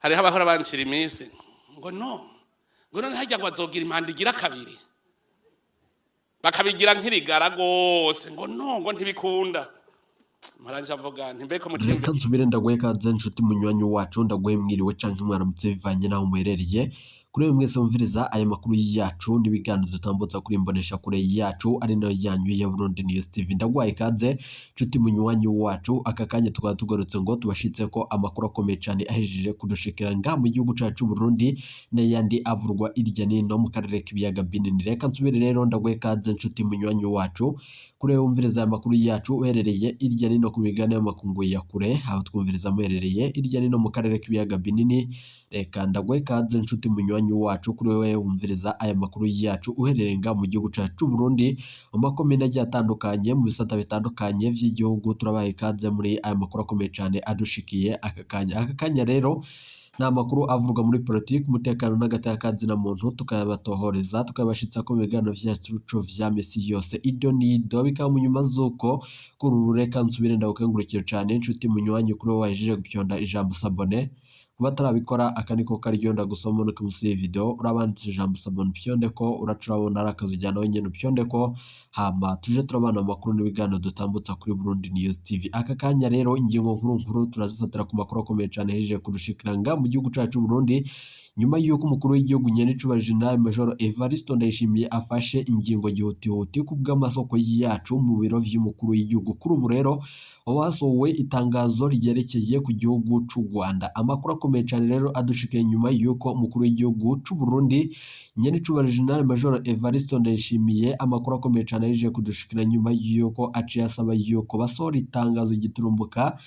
hariho abahora bancira iminsi ngo none hajya ngo azogira impanda igira kabiri bakabigira nk'irigara gose ngo ntibikunda maranje avuga ntimbeko mutimbe. Reka nsubire ndaguhe kaze nshuti munywanyi wacu, ndaguhe mwiriwe canke mwaramutse bivanye naho muherereye. Kuri uyu mwese mumviriza aya makuru yacu n'ibiganiro dutambutsa kuri imbonesha kure yacu ari nayo yanyu ya Burundi News TV. Ndaguhaye kaze nshuti munywanyi wacu, aka kanya tukaba tugarutse ngo tubashitse ko amakuru akomeye cyane ahejeje kudushikira nga mu gihugu cacu Burundi n'ayandi avurwa irya nino mu karere k'ibiyaga binini. Reka nsubire rero ndaguhe kaze nshuti munywanyi wacu kure wumviriza aya makuru yacu uherereye irya nino ku migabane y'amakungu ya kure, aho twumviriza muherereye irya nino mu karere k'ibiyaga binini. Reka ndaguhe kaze nshuti munywanyi wacu kuri wewe wumviriza aya makuru yacu uherereye nga mu gihugu cacu Burundi mu makomine agiye atandukanye mu bisata bitandukanye vy'igihugu. Turabaye kaze muri aya makuru akomeye cyane adushikiye aka kanya rero na makuru avuga muri politiki, umutekano n'agateka na muntu, tukabatohoreza tukabashitsa ko biganiro vyacu vya misi yose ido nido bikaba mu nyuma zuko kuri ureka nsubire ndagukengurukira cyane nshuti munywanyi kuri wowe wajeje gupyonda ijambo sabone. Kuba tarabikora akaniko karyonda gusoma no kumusiye video urabanditse ijambo sabone pyonde ko uracurabona arakazo jyana wenyene pyonde ko hama tuje turabana amakuru n'ibiganiro dutambutsa kuri Burundi News TV. Aka kanya rero ingingo nkuru turazifatira ku makuru akomeye cyane hejeje kudushikira nga mu gihugu cacu Burundi nyuma yuko umukuru w'igihugu Nyenicubahiro General Major Evaritse Ndayishimiye afashe ingingo gihutihuti ku bw'amasoko yacu mu biro vy'umukuru w'igihugu. Kuri ubu rero wasohowe itangazo ryerekeye ku gihugu c'Urwanda. Amakuru akomeye cyane rero adushikiye nyuma yuko umukuru w'igihugu c'u Burundi Nyenicubahiro General Major Evaritse Ndayishimiye amakuru akomeye cyane yaje kudushikira nyuma yuko aciye asaba yuko basohora itangazo giturumbuka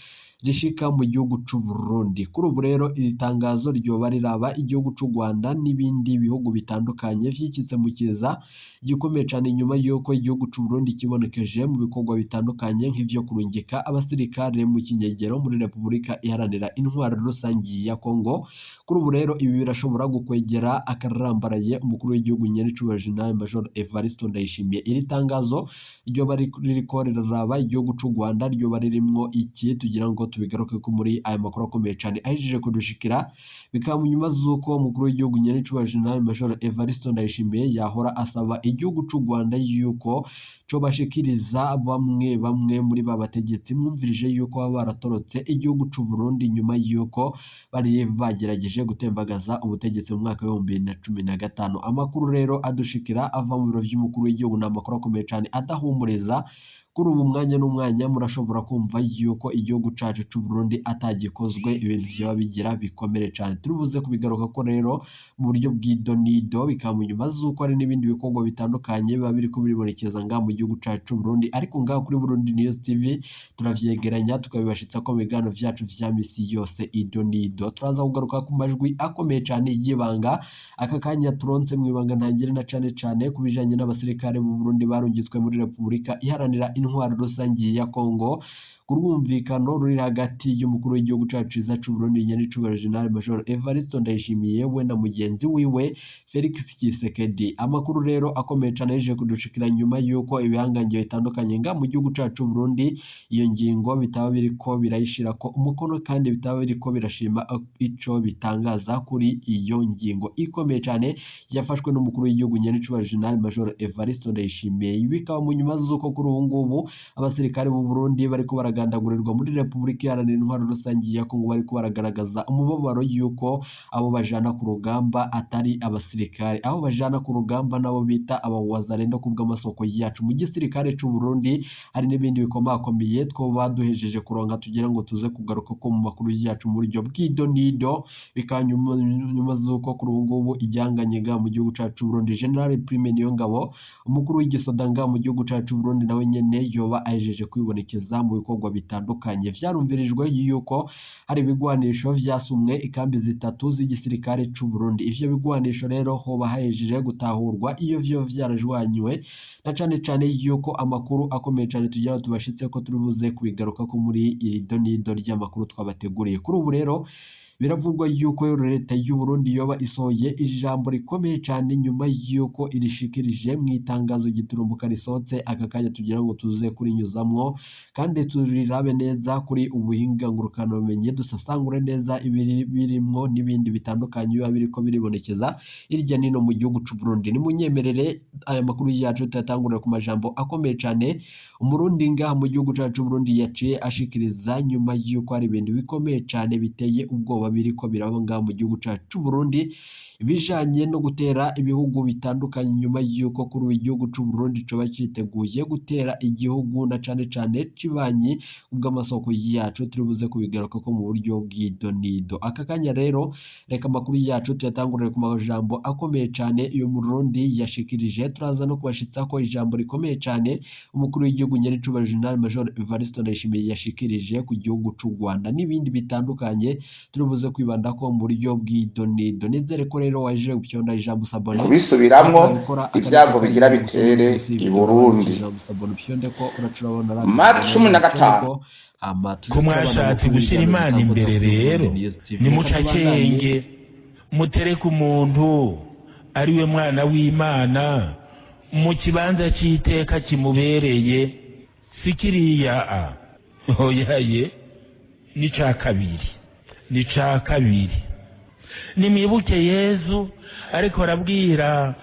rishika mu gihugu c'u Burundi. Kuri ubu rero iri tangazo ryoba riraba igihugu c'u Rwanda n'ibindi bihugu bitandukanye vyikitse mu kiza gikomeye cyane nyuma yuko igihugu c'u Burundi kibonekeje mu bikorwa bitandukanye nk'ivyo kurungika abasirikare mu kinyegero muri Repubulika Iharanira Intwaro Rusangi ya Kongo. Kuri ubu rero ibi birashobora gukwegera akarambaraye umukuru w'igihugu Nyenicubahiro General Major Evaritse Ndayishimiye. Iri tangazo ryoba ririko riraba igihugu c'u Rwanda ryoba ririmwo iki tugira ngo tubigaruke ko muri aya makuru akomeye cyane ahejeje kudushikira bikaba mu nyuma zuko umukuru w'igihugu Nyenicubahiro General Major Evaritse Ndayishimiye yahora asaba igihugu c'u Rwanda yuko co bashikiriza bamwe muri babategetsi mwumvirije yuko baba baratorotse igihugu c'u Burundi nyuma yuko bari bagerageje gutembagaza ubutegetsi mu mwaka wa 2015. Amakuru rero adushikira ava mu biro vy'umukuru w'igihugu na makuru akomeye cyane adahumuriza. Kuri ubu mwanya n'umwanya murashobora kumva yuko igihugu cacu c'u Burundi atagikozwe ibintu byo bigira bikomere cyane. Turibuze kubigaruka ko rero mu buryo bw'idonido bikaba mu nyuma zuko ari n'ibindi bikorwa bitandukanye biba biri kubibonekeza nga mu gihugu cacu c'u Burundi, ariko ngaho kuri Burundi News TV turavyegeranya tukabibashitsa ko biganiro vyacu vya misi yose idonido. Turaza kugaruka ku majwi akomeye cyane y'ibanga aka kanya turonse mu ibanga ntangire na cane kubijanye n'abasirikare mu Burundi barungitswe muri Repubulika Iharanira Intwaro Rusangi ya Kongo. Kurwumvikano ruri hagati y'umukuru w'igihugu cacu ciza c'u Burundi Nyenicubahiro General Major Evaritse Ndayishimiye we na mugenzi wiwe Felix Tshisekedi. Amakuru rero akomeye cyane yeje kudushikira nyuma yuko ibihangange bitandukanye nga mu gihugu cacu c'u Burundi iyo ngingo bitaba biriko birayishira ko umukono kandi bitaba biriko birashima ico bitangaza kuri iyo ngingo ikomeye cyane yafashwe n'umukuru w'igihugu Nyenicubahiro General Major Evaritse Ndayishimiye. Bikaba mu nyuma zuko kuri ubu ngubu abasirikare b'u Burundi bariko baragandagurirwa muri Repubulika Iharanira Intwaro Rusangi ya Kongo, bariko baragaragaza umubabaro yuko abo bajana ku rugamba atari abasirikare, aho bajana ku rugamba nabo bita abawazarendo ku bw'amasoko yacu mu gisirikare c'u Burundi. Hari n'ibindi bikomakomeye two baduhejeje kuronka tugira ngo tuze kugaruka ko mu makuru yacu mu buryo bw'idonido. Bikanyuma zuko kuri ubu ngubu ijyanganye ga mu gihugu cacu c'u Burundi General Prime Niyongabo umukuru w'igisoda nga mu gihugu cacu c'u Burundi nawe nyene yoba ahejeje kwibonekeza mu bikorwa bitandukanye. Vyarumvirijwe yuko hari ibigwanisho vyasumwe ikambi zitatu z'igisirikare c'u Burundi. Ivyo bigwanisho rero hoba hahejeje gutahurwa iyo vyo vyarajwanywe na cane yuko amakuru akomeye cyane tugira tubashitse ko turibuze kubigaruka ko muri iri donido ry'amakuru twabateguriye. Kuri ubu rero biravugwa yuko leta y'u Burundi yoba isohoye ijambo rikomeye cyane nyuma yuko irishikirije mu itangazo giturumbuka risohotse aka kanya tugira ngo tuze kurinyuzamwo kandi turirabe neza kuri ubuhinga ngurukana bumenye dusasangure neza birimwo n'ibindi bitandukanye biba biriko biribonekeza irya nino mu gihugu c'u Burundi. Ni munyemerere aya makuru yacu tuyatangurira ku majambo akomeye cyane umurundi ngaha mu gihugu cacu Burundi yaciye ashikiriza nyuma yuko ari ibintu bikomeye cyane biteye ubwoba biriko biraba ngaha mu gihugu cacu Burundi bijanye no gutera ibihugu bitandukanye nyuma yuko kuri igihugu c'u Burundi coba citeguye gutera igihugu na cane cane cibanyi ubw'amasoko yacu turibuze kubigaruka ko mu buryo bw'idonido. Aka kanya rero reka makuru yacu tuyatangurire ku majambo akomeye cyane uyu Murundi yashikirije turaza no kubashitsa ko ijambo rikomeye cyane umukuru w'igihugu nyaricubahiro General Major Evaritse Yemeje yashikirije ku gihugu c'u Rwanda n'ibindi bitandukanye turibuze kwibanda ko mu buryo bw'idonido. Nizere ko rero waje gupyonda ijambo sabone kubisubiramwo ibyago bigira bitere i Burundi. March 15 ko mwashatse gushyira Imana imbere rero nimucakenge mutereke umuntu ariwe mwana w'Imana mu kibanza cy'iteka kimubereye sikiriya oyaye ni ca kabiri nimwibuke Yezu ariko arabwira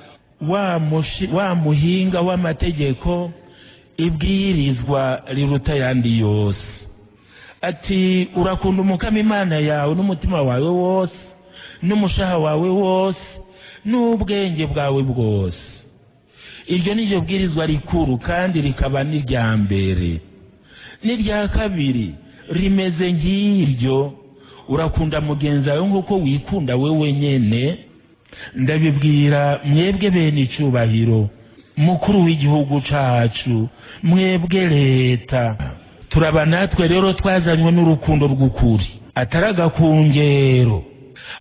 wa muhinga w'amategeko ibwirizwa riruta yandi yose ati urakunda umukama Imana yawe n'umutima wawe wose n'umushaha wawe wose n'ubwenge bwawe bwose. Iryo niryo bwirizwa rikuru kandi rikaba n'irya mbere. N'irya kabiri rimeze nk'iryo urakunda mugenzi wawe nk'uko wikunda wewe nyene. Ndabibwira mwebwe bene icubahiro mukuru w'igihugu cacu mwebwe leta turaba natwe rero twazanywe n'urukundo rw'ukuri ataragakungero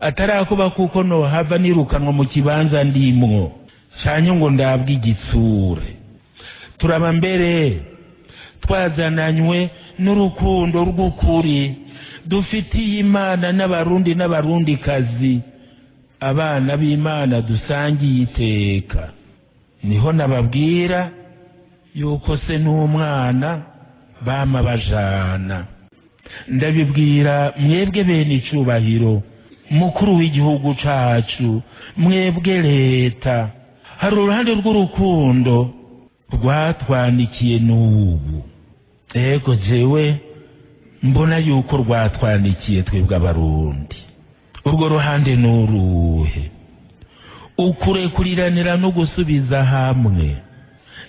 atarakuba kuko no hava nirukanwa mu kibanza ndimwo cyanye ngo ndabwe igitsure. Turaba mbere twazananywe n'urukundo rw'ukuri dufitiye Imana n'abarundi kazi abana b'Imana dusangiye iteka. Niho nababwira yuko se n'umwana bama bajana. Ndabibwira mwebwe bene icubahiro mukuru w'igihugu cacu mwebwe leta hari uruhande rw'urukundo rwatwanikiye n'ubu. Ego jewe mbona yuko rwatwanikiye twebwe abarundi. Urwo ruhande n'uruhe ukurekuriranira no gusubiza hamwe.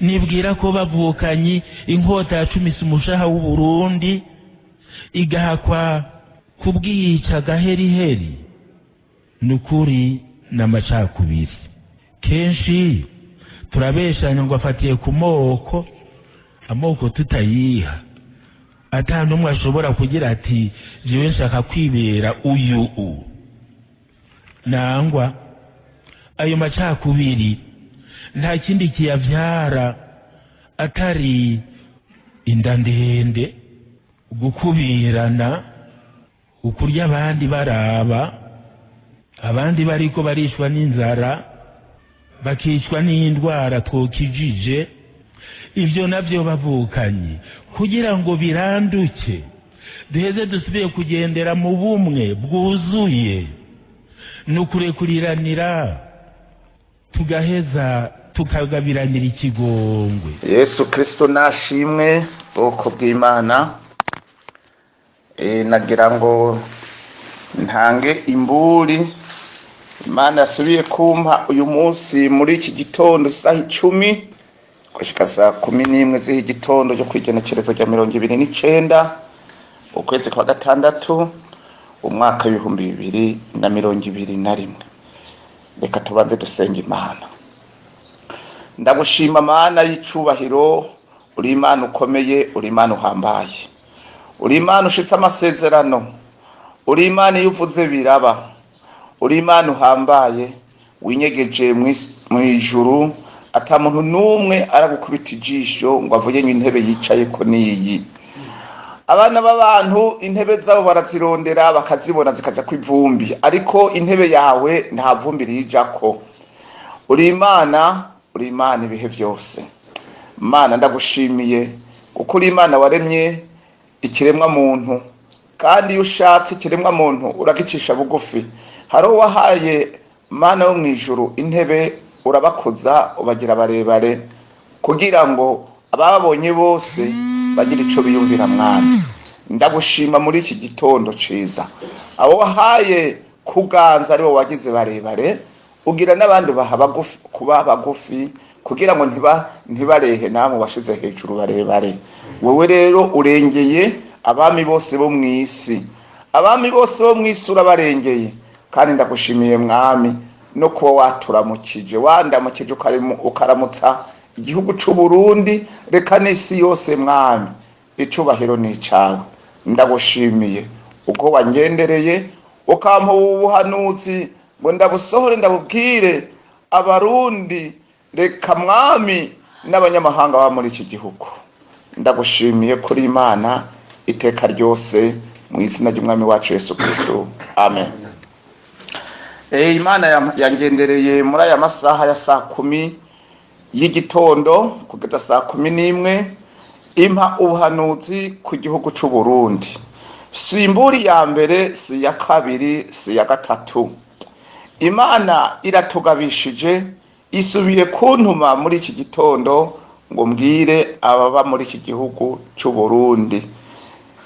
Nibwira ko bavukanyi inkota yacumisa umushaha w'u Burundi igahakwa kubwica gaheriheri nukuri n'amacakubiri. Kenshi turabeshanya ngo afatiye ku amoko tutayiha atanu umwe ashobora kugira ati jewe nshaka kwibera uyu nangwa ayo macakubiri nta kindi kiyavyara atari inda ndende gukubirana ukurya abandi baraba abandi bariko barishwa n'inzara bakicwa n'indwara twokijije. Ivyo navyo bavukanye kugira ngo biranduke duheze dusubiye kugendera mu bumwe bwuzuye n'ukurekuriranira tugaheza tukagabiranira ikigongwe. Yesu Kristo nashimwe bwoko bw'Imana. Nagira ngo ntange imburi Imana yasubiye kumpa uyu munsi muri iki gitondo saha 10 gushika saa 11 z'iki gitondo cyo kwigenekerezo rya 29 ukwezi kwa gatandatu umwaka w'ibihumbi 2021. Reka tubanze dusenga Imana. Ndagushima Mana y'icubahiro, uri Imana ukomeye, uri Imana uhambaye, uri Imana ushitse amasezerano, uri Imana yuvuze biraba, uri Imana uhambaye winyegeje mu ijuru ata muntu numwe aragukubita ijisho ngo avuye intebe yicaye ko niyi. abana b'abantu intebe zabo barazirondera bakazibona zikaja kw'ivumbi, ariko intebe yawe nta vumbi rijako. Uri Imana ibihe vyose. Mana ndagushimiye kuko uri Imana waremye ikiremwa muntu, kandi iyo ushatse ikiremwa muntu uragicisha bugufi. Hari wahaye Mana yo mwijuru intebe urabakoza ubagira barebare, kugira ngo ababonye bose bagira ico biyumvira Mwana. Ndagushima muri iki gitondo ciza, abo wahaye kuganza aribo wagize barebare, ugira n'abandi kuba bagufi, kugira ngo ntibarehe namwe washize hejuru barebare. Wewe rero urengeye abami bose bo mw'isi, abami bose bo mw'isi urabarengeye, kandi ndagushimiye Mwami no kuba waturamukije, wandamukije ukaramutsa igihugu c'Uburundi, reka n'isi yose Mwami, icubahiro ni icawe. Ndagushimiye uko wangendereye ukampa ubuhanuzi ngo ndabusohore ndabubwire abarundi, reka Mwami n'abanyamahanga ba muri iki gihugu. Ndagushimiye kuri Imana iteka ryose, mu izina ry'Umwami wacu Yesu Kristo, amen. Imana yangendereye muri aya masaha ya 10 y'igitondo kugeza 11 impa ubuhanuzi ku gihugu c'Uburundi. Simburi ya mbere, si ya kabiri, si ya gatatu. Imana iratugabishije, isubiye kuntuma muri iki gitondo ngo mbwire ababa muri iki gihugu c'Uburundi.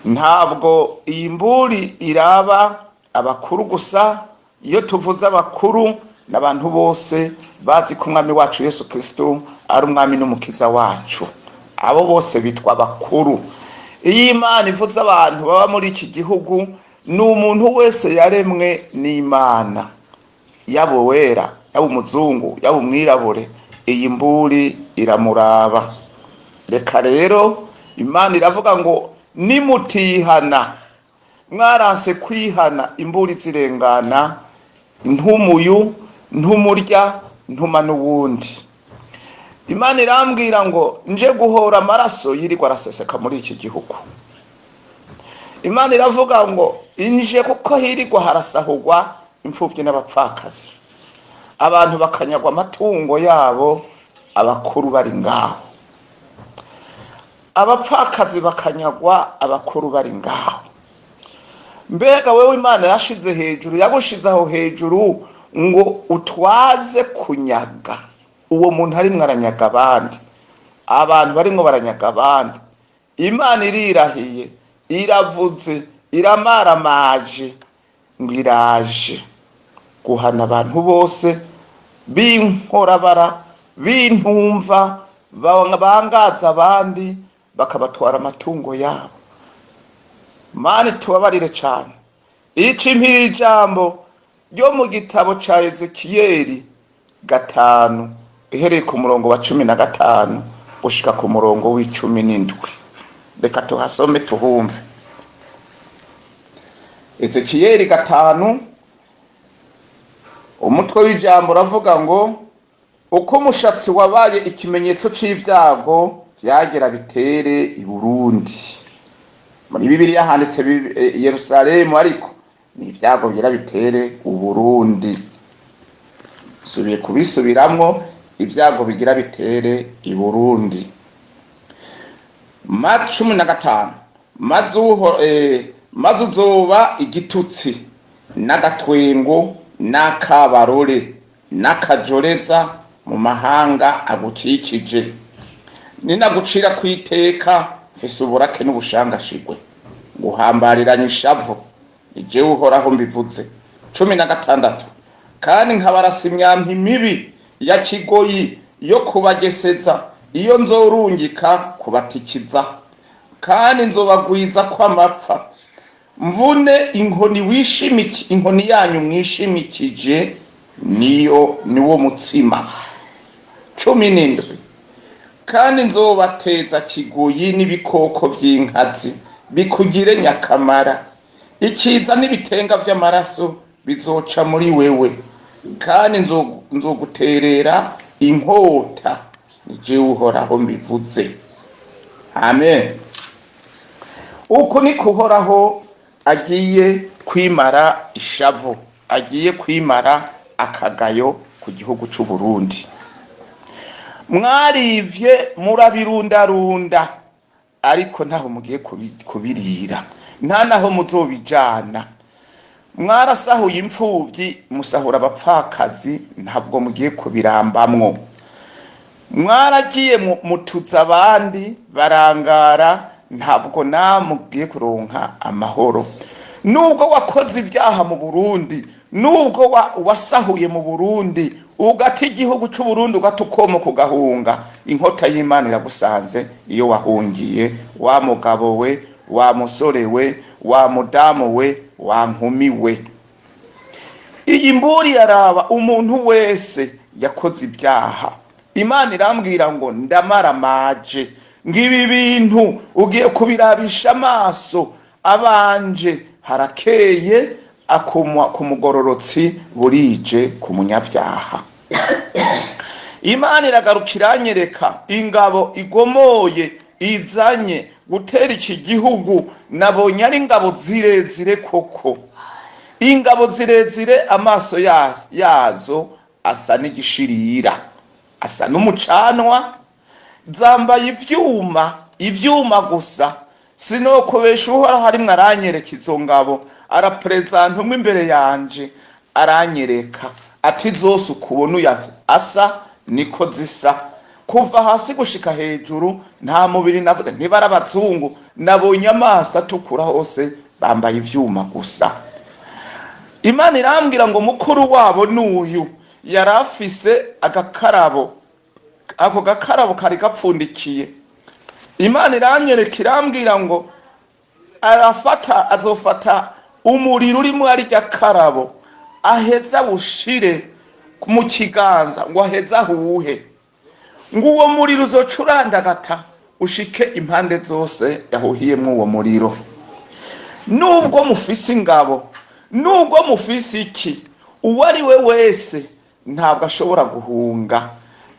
Ntabwo iyi mburi iraba abakuru gusa, iyo tuvuze abakuru n'abantu bose bazi ko Umwami wacu Yesu Kristo ari Umwami n'Umukiza wacu, abo bose bitwa abakuru. Iyo Imana ivuze abantu baba muri iki gihugu, ni umuntu wese yaremwe n'Imana, yaba wera, yaba umuzungu, yaba umwirabure, iyi mburi iramuraba. Reka rero Imana iravuga ngo nimutihana, mwaranse kwihana, imburi zirengana, ntumuyu, ntumurya, ntuma n'uwundi. Imana irambwira ngo nje guhora amaraso yirirwa araseseka muri iki gihugu. Imana iravuga ngo inje kuko hirirwa harasahurwa imfuvyi n'abapfakazi, abantu bakanyagwa amatungo yabo, abakuru bari ngaho. Abapfakazi bakanyagwa, abakuru bari ngaho. Mbega wewe Imana yashize hejuru, yagushizaho hejuru ngo utwaze kunyaga. Uwo muntu arimwo aranyaga abandi, abantu barimwo baranyaga abandi. Imana irirahiye, iravuze, iramaramaje ngo iraje guhana abantu bose b'inkorabara, b'intumva, bangaza abandi bakabatwara amatungo yabo. Mana tubabarire cyane. Icimpira ijambo ryo mu gitabo ca Ezekiyeli 5 ihereye ku murongo wa 15 ushika ku murongo w'17. Reka tuhasome tuhumve. Ezekiyeli 5 umutwe w'ijambo ravuga ngo uko umushatsi wabaye ikimenyetso c'ivyago vyagera bitere i Burundi. Muri Bibiliya handitse Yerusalemu, ariko ni ivyago byera bitere u Burundi. Subiye kubisubiramwo, ivyago bigira bitere i Burundi. Mata 15 maze uzoba igitutsi n'agatwengo n'akabarore n'akajoreza mu mahanga agukikije. Ninagucira kwiteka mfise uburake n'ubushangashigwe, guhambariranya ishavu, ijewe Uhoraho mbivuze. 16 kandi nkabarasa imyampi mibi ya kigoyi yo kubageseza, iyo nzorungika kubatikiza, kandi nzobagwiza kw'amapfa. Mvune inkoni yanyu mwishimikije, niwo mutsima. 17 kandi nzobateza kigoyi n'ibikoko vy'inkazi bikugire nyakamara. Ikiza n'ibitenga vy'amaraso bizoca muri wewe, kandi nzoguterera inkota, nije Uhoraho mbivuze. Amen. uku ni kuhoraho agiye kwimara ishavu, agiye kwimara akagayo ku gihugu c'u Burundi. Mwarivye murabirundarunda, ariko ntaho mugiye kubirira, nta naho muzobijana. Mwarasahuye imfuvyi, musahura abapfakazi, ntabwo mugiye kubirambamwo. Mwaragiye mutuza abandi barangara, ntabwo namugiye kuronka amahoro. Nubwo wakoze ibyaha mu Burundi, nubwo wasahuye mu Burundi, ugata igihugu c'u Burundi ugatukoma kugahunga, inkota y'Imana iragusanze iyo wahungiye, wa mugabo we, wa musore we, wa mudamu we, wa nkumi we. Iyi mburi yaraba umuntu wese yakoze ibyaha. Imana irambwira ngo ndamaramaje, ngibi bintu ugiye kubirabisha amaso, abanje harakeye akumwa ku mugororotsi burije ku munyabyaha. Imana iragarukira nyereka ingabo igomoye izanye gutera iki gihugu. Nabonye ari ingabo zirezire koko, ingabo zirezire, amaso yazo asa n'igishirira, asa n'umucanwa, zambaye ivyuma gusa. Sinokobesha uhora harimwe aranyereka izo ngabo, arapresenta umwe imbere yanje, aranyereka ati zose ukubona uya asa niko zisa, kuva hasi gushika hejuru, nta mubiri navuze ntibara abazungu. Nabonye amaso atukura hose, bambaye ivyuma gusa. Imana irambwira ngo mukuru wabo n'uyu yarafise agakarabo, ako gakarabo kari gapfundikiye. Imana iranyereka irambwira ngo azofata umuriro urimo arya karabo, aheza bushire mu kiganza, ngo aheza huhe, ngo uwo muriro uzocurandagata ushike impande zose yahuhiyemwo uwo muriro. Nubwo mufise ingabo, nubwo mufise iki, uwo ari we wese ntabwo ashobora guhunga.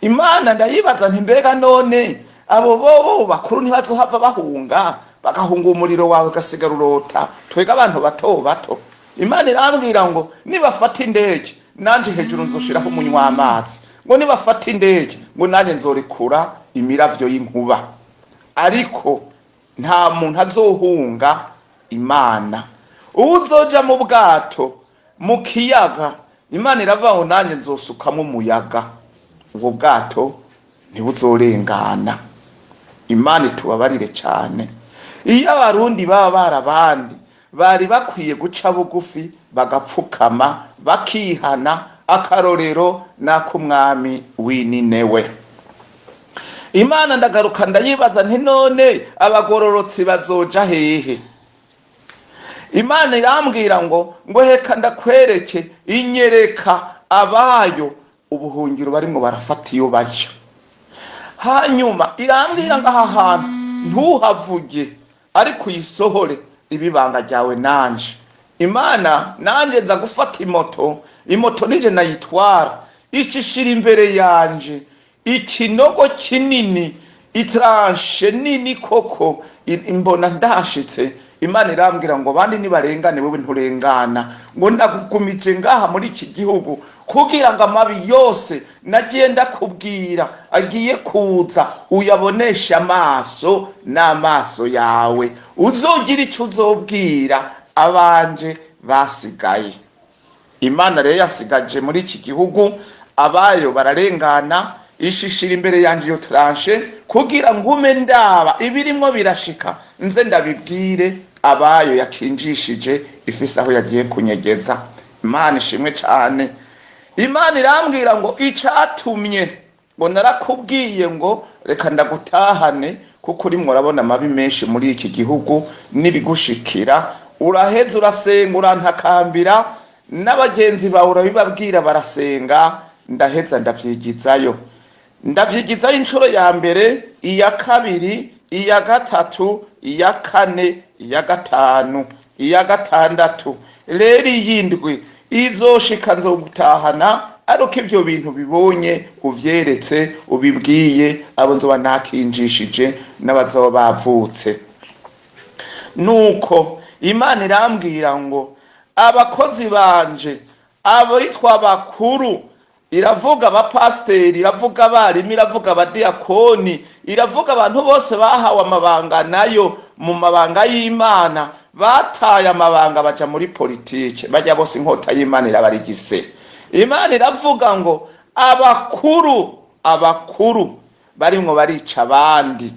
Imana ndayibaza nti mbega none abo bobo bakuru ntibazohava bahunga, bagahunga umuriro wawe gasigara urota twega abantu bato bato. Imana irambwira ngo nibafata indege, nanje hejuru nzoshiraho umunywa w'amazi, ngo nibafata indege, ngo nanje nzorekura imiravyo y'inkuba, ariko nta muntu azohunga Imana. Uzoja mu bwato mu kiyaga, Imana iravaho nanje nzosukamo umuyaga, ubwo bwato ntibuzorengana. Imana itubabarire cyane. Iyo abarundi baba barabandi, bari bakwiye guca bugufi bagapfukama bakihana, akarorero n'akumwami w'Ininewe. Imana ndagaruka ndayibaza nti none abagororotsi bazoja hehe? Imana irambwira ngo heka ndakwereke, inyereka abayo ubuhungiro barimo barafata iyo baca. Hanyuma irambwira ngo aha hantu ntuhavuge, ariko uyisohore ibibanga ryawe nanje. Imana nanje nza gufata imoto nije nayitwara, icishira imbere yanje ikinogo kinini, itranshe nini koko, imbona ndashitse. Imana irambwira ngo bandi nibarengane wewe nturengana, ngo ndakugumije ngaha muri iki gihugu kugira ngo amabi yose nagiye ndakubwira agiye kuza uyabonesha amaso n'amaso yawe, uzogira icyo uzobwira abanje basigaye. Imana rero yasigaje muri iki gihugu, abayo bararengana, ishishira imbere yanje iyo transhe kugira ngume ndaba ibirimwo birashika, nze ndabibwire abayo yakinjishije ifise aho yagiye kunyegeza. Imana ishimwe cyane. Imana irambwira ngo icatumye ngo narakubwiye ngo reka ndagutahane, kuko urimo urabona amabi menshi muri iki gihugu n'ibigushikira, uraheza urasenga urantakambira, n'abagenzi bawe urabibabwira barasenga, ndaheza ndavyigizayo inshuro ya mbere, iya kabiri, iya gatatu, iya kane, iya gatanu, iya gatandatu. Rero iyindwi izoshika nzogutahana, ariko ivyo bintu bibonye uvyeretse ubibwiye abo nzoba nakinjishije n'abazoba bavutse. nuko Imana irambwira ngo abakozi banje abitwa abakuru, iravuga abapasiteri, iravuga abarimu, iravuga abadiyakoni, iravuga abantu bose bahawe amabanga nayo mu mabanga y'Imana, bataye amabanga baja muri politike, bajya bose inkota y'Imana irabarigise. Imana iravuga ngo abakuru barimwo barica abandi,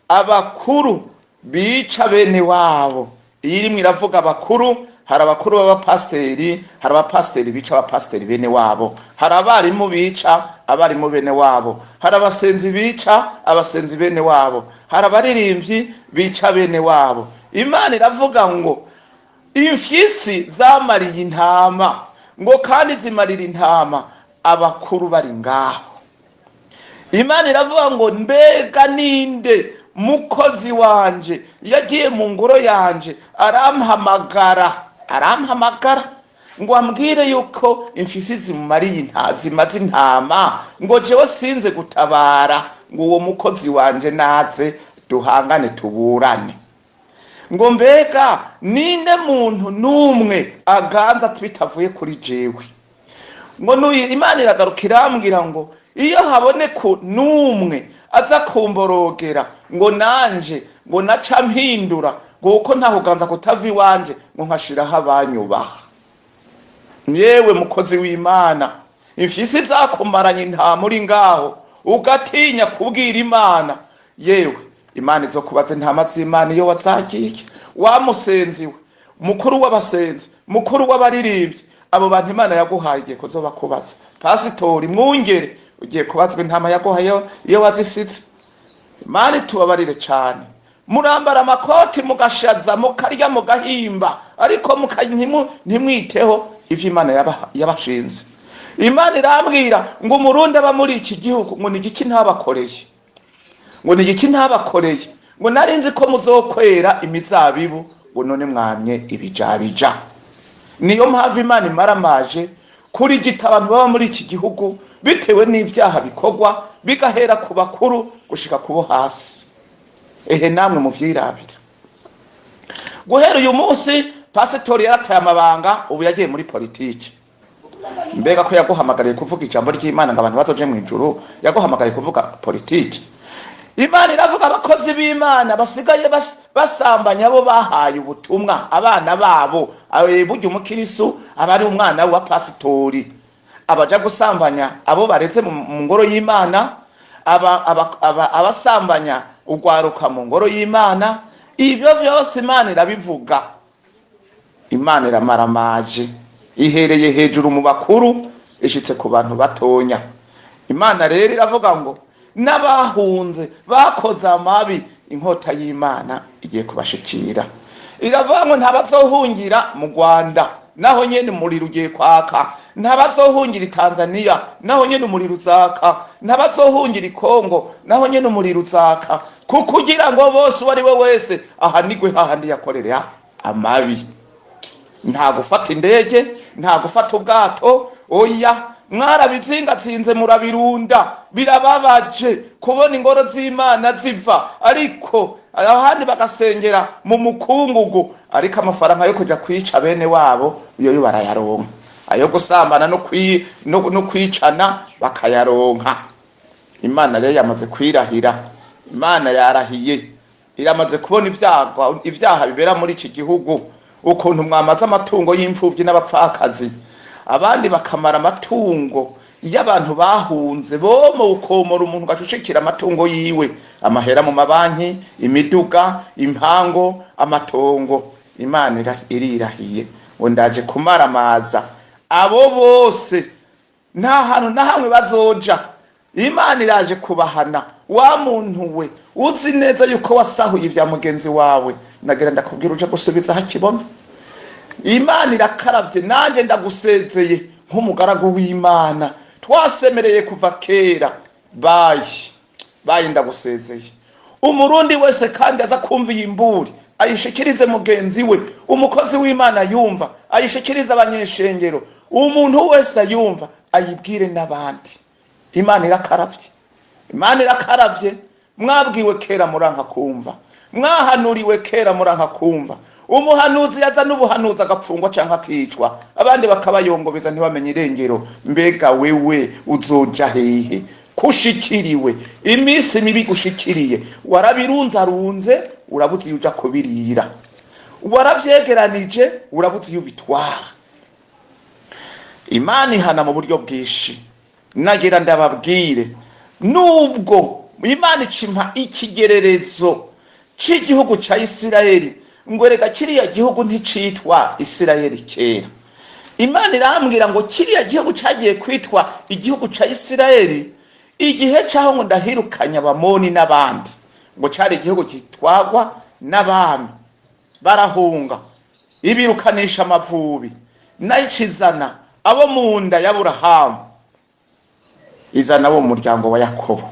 abakuru bica bene wabo. Iyo irimwe iravuga abakuru, hari abakuru b'abapasiteri, hari abapasiteri bica abapasiteri bene wabo, hari abarimu bica abarimu bene wabo, hari abasenzi bica abasenzi bene wabo, hari abaririmbyi bica bene wabo. Imana iravuga ngo imfyisi zamariye intama, ngo kandi zimarira intama abakuru bari ngaho. Imana iravuga ngo mbega ninde mukozi wanje yagiye mu ngoro yanje arampamagara ngo ambwire yuko imfyisi zimaze intama, ngo jewe sinze gutabara, ngo uwo mukozi wanje naze duhangane tuburane. Ngo mbega ninde muntu numwe aganza bitavuye kuri jewe. Ngo Imana iragaruka irambwira ngo iyo haboneka numwe aza kumborogera, ngo nanje ngo naca mpindura, ngo uko ntaho ganza kutava iwanje, ngo nkashiraho abanyubaha. Yewe mukozi w'Imana, imfyisi zakumaranye intama uri ngaho ugatinya kubwira Imana, yewe Imana izokubaza intama z'Imana iyo wazagiye. Wamusenziwe, mukuru w'abasenzi, mukuru w'abaririmbyi, abo bantu Imana yaguhaye igiye kuzobakubaza. Pasitori, mwungere, ugiye kubazwa intama yaguhaye iyo wazisitse. Imana itubabarire cyane. Murambara amakoti mugashaza mukarya mugahimba, ariko ntimwiteho ivyo Imana yabashinze. Imana irambwira ngo umurundi aba muri iki gihugu, ngo nigiki ntabakoreye, ngo nigiki ntabakoreye, ngo narinzi ko muzokwera imizabibu, ngo none mwamye ibijabija. Niyo mpamvu Imana imaramaje kuri gita abantu baba muri iki gihugu bitewe n'ivyaha bikorwa, bigahera ku bakuru gushika kubo hasi. Ehe namwe muvyirabira. Guhera uyu munsi pasitori yarataye amabanga, ubu yagiye muri politiki. Mbega ko yaguhamagariye kuvuga ijambo ry'Imana ngo abantu bazoje mu ijuru, yaguhamagariye kuvuga politiki. Imana iravuga abakozi b'Imana basigaye basambanya abo bahaye ubutumwa, abana babo, burya umukirisu abari umwana wa pasitori, abaja gusambanya abo baretse mu ngoro y'Imana, abasambanya ugwaruka mu ngoro y'Imana. Ivyo vyose Imana irabivuga. Imana iramaramaje, ihereye hejuru mu bakuru ishitse ku bantu batonya. Imana rero iravuga ngo n'abahunze bakoze amabi, inkota y'Imana igiye kubashikira. Iravuga ngo ntabazohungira mu Rwanda, naho nyene umuriro ugiye kwaka. Ntabazohungira Tanzania, naho nyene umuriro uzaka. Ntabazohungira Kongo, naho nyene umuriro uzaka. Kugira ngo bose uwari we wese ahanigwe hahandi yakorera amabi. Nta gufata indege, nta gufata ubwato, oya. Mwarabizingatsinze murabirunda, birababaje kubona ingoro z'Imana ziva, ariko ahandi bagasengera mu mukungugu, ariko amafaranga yo kuja kwica bene wabo yo barayaronka, ayo gusambana no kwicana bakayaronka. Imana rero yamaze kwirahira. Imana yarahiye, iramaze kubona ivyaha bibera muri iki gihugu, ukuntu mwamaze amatungo y'imfuvyi n'abapfakazi, abandi bakamara amatungo y'abantu bahunze, bomo ukomora umuntu gacucikira amatungo yiwe, amahera mu mabanki, imiduga, impango, amatongo. Imana irirahiye ngo ndaje kumaramaza abo bose, nta hantu na hamwe bazoja. Imana iraje kubahana. Wa muntu we uzi neza yuko wasahuye ivya mugenzi wawe, nagira ndakubwira uje gusubiza hakibona. Imana irakaravye, nanjye ndagusezeye nk'umugaragu w'Imana, twasemereye kuva kera. Bayi ndagusezeye. Umurundi wese kandi aza kumva iyi mburi ayishikirize mugenzi we, umukozi w'Imana yumva ayishikirize abanyeshengero, umuntu wese ayumva ayibwire n'abandi. Imana irakaravye, Imana irakaravye. Mwabwiwe kera muranka kumva, mwahanuriwe kera muranka kumva. Umuhanuzi yaza n'ubuhanuzi agapfungwa canke akicwa, abandi bakabayongobeza ntibamenye irengero. Mbega wewe uzoja hehe? Kushikiriwe imisi mibi gushikiriye, warabirunzarunze urabuze yuja kubirira, waravyegeranije urabuze yubitwara. Imana ihana mu buryo bwishi. Nagira ndababwire, nubwo Imana icimpa ikigererezo c'igihugu ca Isirayeli, ngo reka kiriya gihugu nticitwa Isirayeli kera. Imana irambwira ngo kiriya gihugu cagiye kwitwa igihugu ca Isirayeli igihe caho ngo ndahirukanya abamoni n'abandi, ngo cari igihugu kitwagwa n'abami barahunga, ibirukanisha amavubi, nayicizana abo mu nda ya Aburahamu, izana abo mu muryango wa Yakobo,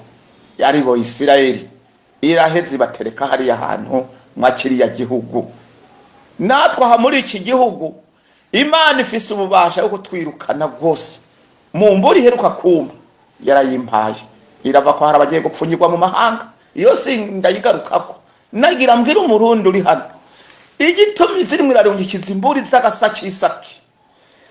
yari bo Isirayeli, iraheze batereka hariya hantu mwa kiriya gihugu. Natwe aha muri iki gihugu Imana ifise ububasha bwo kutwirukana rwose. Mu mburi iheruka kumpa yarayimpaye, irava ko hari abagiye gupfunyirwa mu mahanga, iyo sindayigarukako. Nagira mbwira umurundi uri hano, igitumi ziri mwirarungikiza imburi z'agasakisaki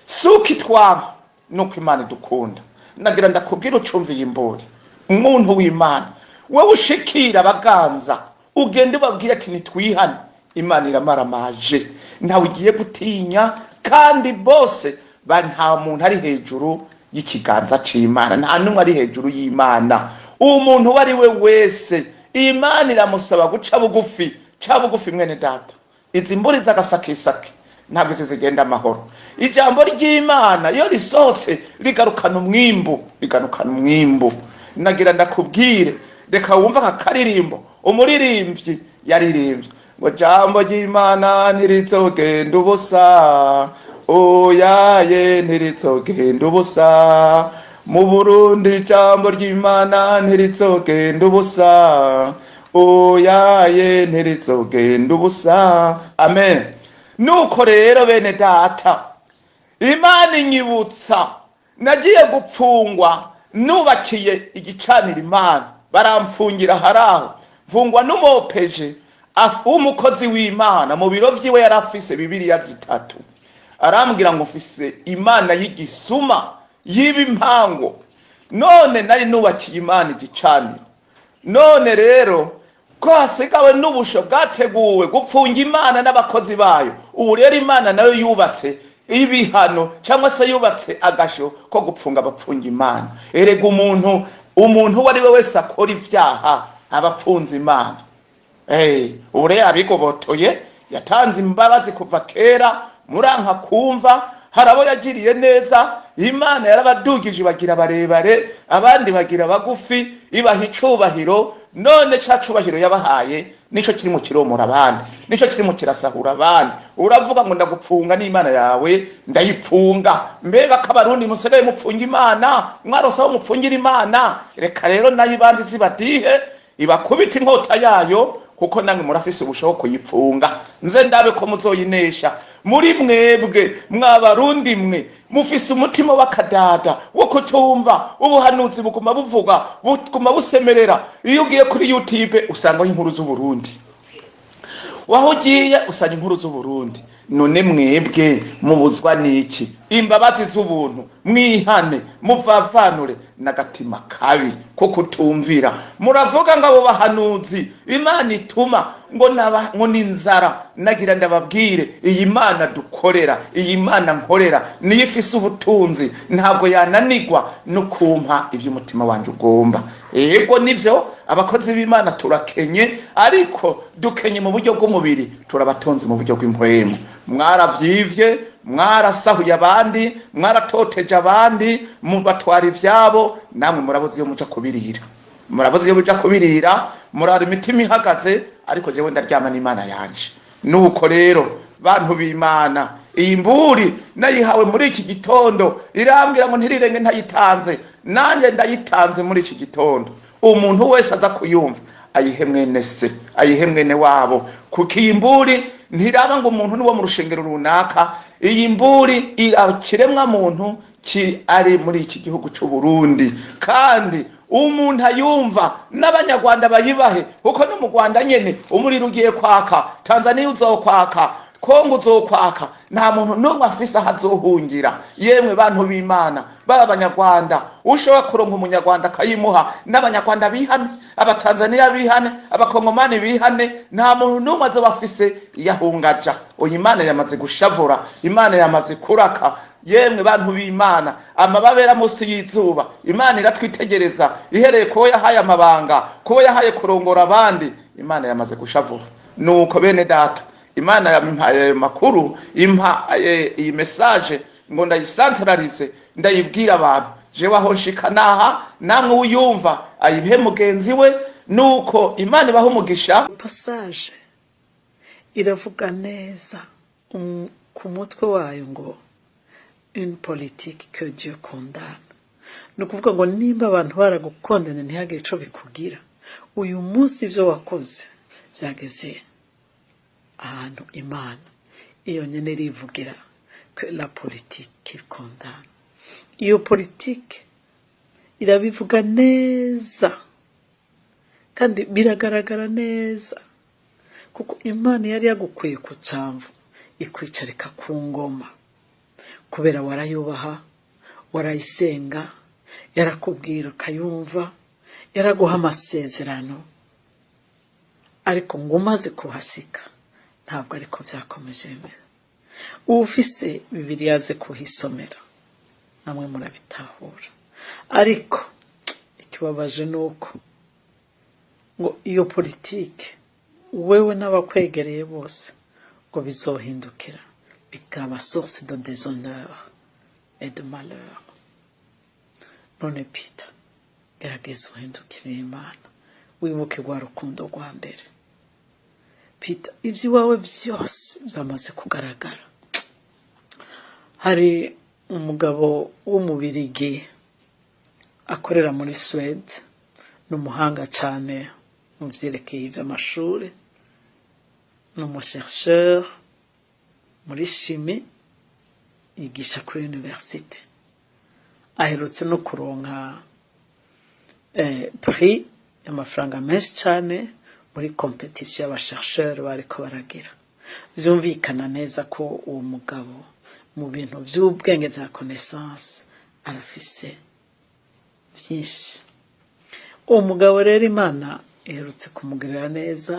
suki twaba nuko Imana idukunda. Nagira ndakubwira ucumviye imburi, umuntu w'Imana wewe ushikira abaganza ugende babwira ati nitwihane, Imana iramaramaje, ntawe ugiye gutinya, kandi bose nta muntu ari hejuru y'ikiganza c'Imana, nta numwe ari hejuru y'Imana. Umuntu wari we wese Imana iramusaba guca bugufi, ca bugufi mwene data. Izi mburi z'agasakisaki ntabwo zigenda amahoro. Ijambo ry'Imana iyo risohotse rigarukana umwimbu, Nagira ndakubwire, reka wumva akaririmbo umuririmbyi yaririmbye ngo jambo ry'Imana ntirizogenda ubusa, oyaye ntirizogenda ubusa. Mu Burundi jambo ry'Imana ntirizogenda ubusa, oyaye ntirizogenda ubusa. Amen. Nuko rero bene data, Imana inyibutsa nagiye gupfungwa nubakiye igicanira Imana, baramfungira haraho, mfungwa n'umopeje umukozi w'Imana. Mu biro vyiwe yarafise Bibiliya 3, arambwira ngo mfise Imana y'igisuma y'ibimpango. None nari nubakiye Imana igicaniro, none rero ko hasigawe n'ubusho bwateguwe gupfunga Imana n'abakozi bayo. Ubu rero Imana nayo yubatse ibihano cyangwa se yubatse agasho ko gupfunga abapfunga Imana. Erega umuntu wari we wese akora ibyaha abapfunza Imana. Ubu rero abigobotoye yatanze imbabazi kuva kera, muranka kumva. Harabo yagiriye neza, Imana yarabadugije bagira barebare, abandi bagira bagufi, ibaha icubahiro. None ca cubahiro yabahaye nico kiri mu kiromora abandi, nico kiri mu kirasahura abandi. Uravuga ngo ndagupfunga n'Imana yawe ndayipfunga. Mbega kabarundi musigaye mupfunga Imana, mwarosaho mupfungira Imana. Reka rero nayibanze zibadihe ibakubita inkota yayo, kuko namwe murafise ubushoboka kuyipfunga. Nze ndabe ko muzoyinesha. Muri mwebwe mwabarundi mwe mufise umutima w'akadada wo kutumva ubuhanuzi buguma buvuga, buguma busemerera. Iyo ugiye kuri YouTube usanga inkuru z'u Burundi, waho ugiye usanga inkuru z'u Burundi. None mwebwe mubuzwa niki? Imbabazi z'ubuntu mwihane, muvavanure n'agatima kabi ko kutumvira. Muravuga ngo abo bahanuzi Imana ituma ngo ninzara. Nagira ndababwire, iyi Mana dukorera, iyi Mana nkorera niyo ifise ubutunzi, ntabwo yananigwa no kumpa ivyo umutima wanje ugomba. Ego nivyo abakozi b'Imana turakenye, ariko dukenye mu buryo bw'umubiri, turabatonze mu buryo bw'impwemu. Mwaravyivye, mwarasahuye abandi, mwaratoteje abandi, mubatwara ivyabo, namwe murabuze iyo muja kubirira. Murabuze iyo muja kubirira, murara imitima ihagaze, ariko jewe ndaryama n'Imana yanje. Nuko rero bantu b'Imana, iyi mburi nayihawe muri iki gitondo, irambwira ngo ntirirenge ntayitanze. Nanje ndayitanze muri iki gitondo. Umuntu wese aza kuyumva ayihe mwene se, ayihe mwene wabo, kuko iyi mburi ntiraba ngo umuntu ni wo mu rushengero runaka. Iyi mburi irakiremwa muntu ari muri iki gihugu cy'u Burundi, kandi umuntu ayumva n'abanyarwanda bayibahe kuko no mu Rwanda nyene umuriro ugiye kwaka, Tanzania uzokwaka, Kongo uzokwaka, nta muntu n'umwe afise ahazohungira. Yemwe bantu b'Imana baba abanyarwanda ushobora kuronka umunyarwanda akayimuha, n'abanyarwanda bihane, abatanzania bihane, abakongomani bihane, nta muntu n'umwe azoba afise yahungaja. Oya, Imana yamaze gushavura, Imana yamaze kuraka. Yemwe bantu b'Imana, amababera munsi y'izuba Imana iratwitegereza, ihereye kuwo yahaye amabanga, kuwo yahaye kurongora abandi, Imana yamaze gushavura. Nuko bene data, Imana yampaye makuru, impa iyi message ngo ndayisantralize, ndayibwira abantu. Jewe aho nshika naha, namwe uyumva ayibihe mugenzi we, nuko Imana ibaho umugisha. Passage iravuga neza ku mutwe wayo ngo une politique que Dieu condamne. Nukuvuga ngo nimba abantu baragukondana ntihagire ico bikugira, uyu munsi ivyo wakoze byageze ahantu Imana iyo nyene rivugira que la politique condamne. Iyo politique irabivuga neza kandi biragaragara neza, kuko Imana yari yagukuye ku camvu ikwicarika ku ngoma kubera warayubaha, warayisenga, yarakubwira ukayumva, yaraguha amasezerano. Ariko ngo umaze kuhashika ntabwo ariko byakomeje bimera. Ufise Bibiliya aze kuhisomera namwe murabitahura. Ariko ikibabaje nuko ngo iyo politike wewe n'abakwegereye bose ngo bizohindukira bikaba source de déshonneur et de malheur. None Peter, gerageza uhindukire Imana, wibuke rwa rukundo rwa mbere. Peter, iby'iwawe byose byamaze kugaragara. Hari umugabo w'umubirigi akorera muri Swede, n'umuhanga cyane mu byerekeye iby'amashuri, n'umuchercheur muri chimie, yigisha kuri universite. Aherutse no kuronka prix y'amafaranga menshi cyane muri competition y'abachercheur bariko baragira. Byumvikana neza ko uwo mugabo mu bintu by'ubwenge bya connaissance arafise byinshi. Uwo mugabo rero Imana iherutse kumugirira neza.